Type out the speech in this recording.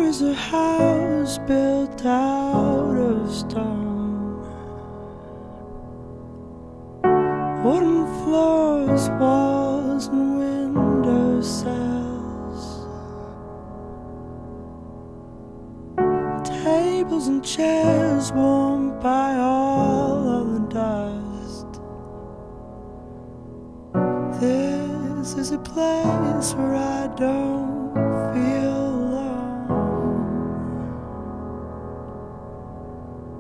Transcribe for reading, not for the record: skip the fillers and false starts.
is a house built out of stone, wooden floors, walls and window sills, tables and chairs warmed by all of the dust. This is a place where I don't